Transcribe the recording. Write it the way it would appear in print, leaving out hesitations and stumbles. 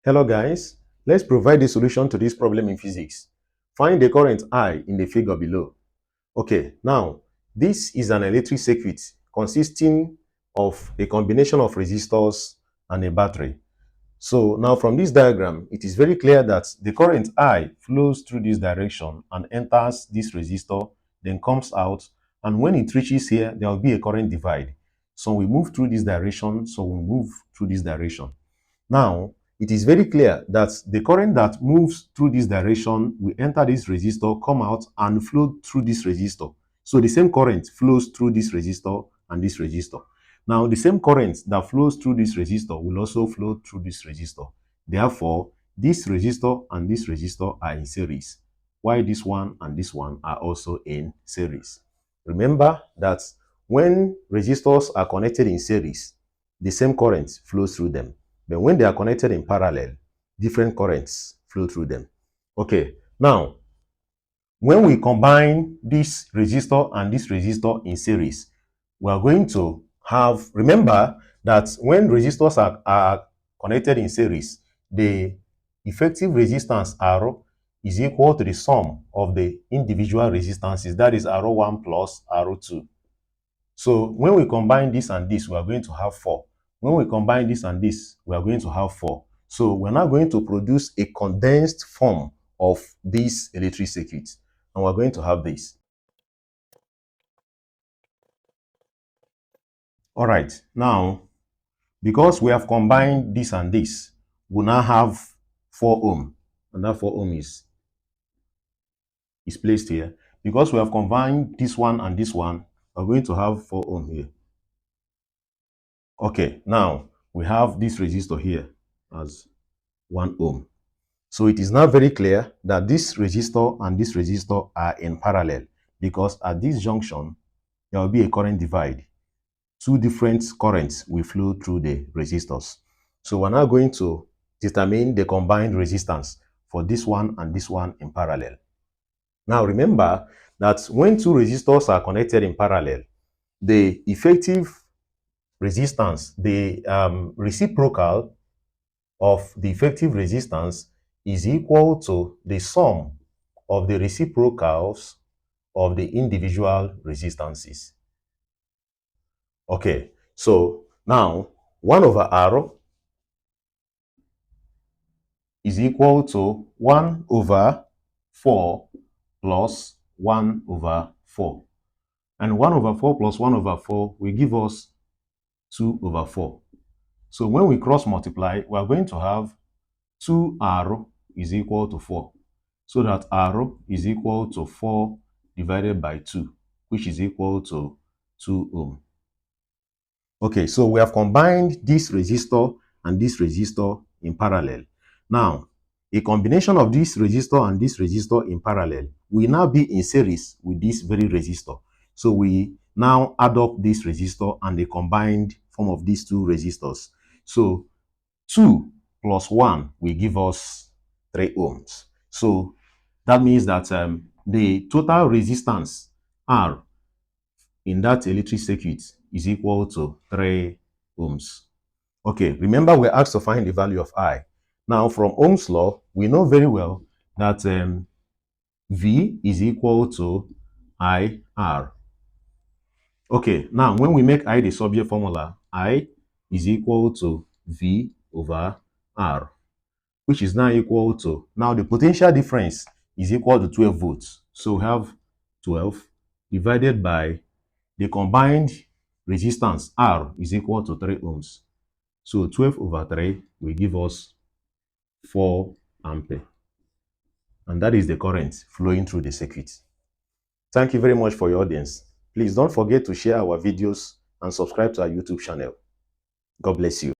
Hello guys, let's provide a solution to this problem in physics. Find the current I in the figure below. Okay, now this is an electric circuit consisting of a combination of resistors and a battery. So now from this diagram, it is very clear that the current I flows through this direction and enters this resistor, then comes out, and when it reaches here, there will be a current divide. So we move through this direction, so we move through this direction. Now, it is very clear that the current that moves through this direction will enter this resistor, come out, and flow through this resistor. So the same current flows through this resistor and this resistor. Now, the same current that flows through this resistor will also flow through this resistor. Therefore, this resistor and this resistor are in series, while this one and this one are also in series. Remember that when resistors are connected in series, the same current flows through them. But when they are connected in parallel, different currents flow through them. Okay, now, when we combine this resistor and this resistor in series, we are going to have, remember that when resistors are connected in series, the effective resistance R is equal to the sum of the individual resistances, that is R1 plus R2. So when we combine this and this, we are going to have 4. When we combine this and this, we are going to have 4. So we're now going to produce a condensed form of this electric circuit. And we're going to have this. All right. Now, because we have combined this and this, we now have 4 ohm. And that 4 ohm is placed here. Because we have combined this one and this one, we're going to have 4 ohm here. Okay, now we have this resistor here as 1 ohm. So it is now very clear that this resistor and this resistor are in parallel, because at this junction, there will be a current divide. 2 different currents will flow through the resistors. So we're now going to determine the combined resistance for this one and this one in parallel. Now remember that when 2 resistors are connected in parallel, the effective resistance, the reciprocal of the effective resistance is equal to the sum of the reciprocals of the individual resistances. Okay, so now 1 over R is equal to 1 over 4 plus 1 over 4. And 1 over 4 plus 1 over 4 will give us 2 over 4. So when we cross multiply, we are going to have 2R is equal to 4. So that R is equal to 4 divided by 2, which is equal to 2 ohm. Okay, so we have combined this resistor and this resistor in parallel. Now, a combination of this resistor and this resistor in parallel will now be in series with this very resistor. So we now add up this resistor and the combined form of these 2 resistors. So 2 plus 1 will give us 3 ohms. So that means that the total resistance R in that electric circuit is equal to 3 ohms. Okay, remember we're asked to find the value of I. Now from Ohm's law, we know very well that V is equal to IR. Okay, now when we make I the subject formula, I is equal to V over R, which is now equal to, now the potential difference is equal to 12 volts. So we have 12 divided by the combined resistance R is equal to 3 ohms. So 12 over 3 will give us 4 ampere. And that is the current flowing through the circuit. Thank you very much for your audience. Please don't forget to share our videos and subscribe to our YouTube channel. God bless you.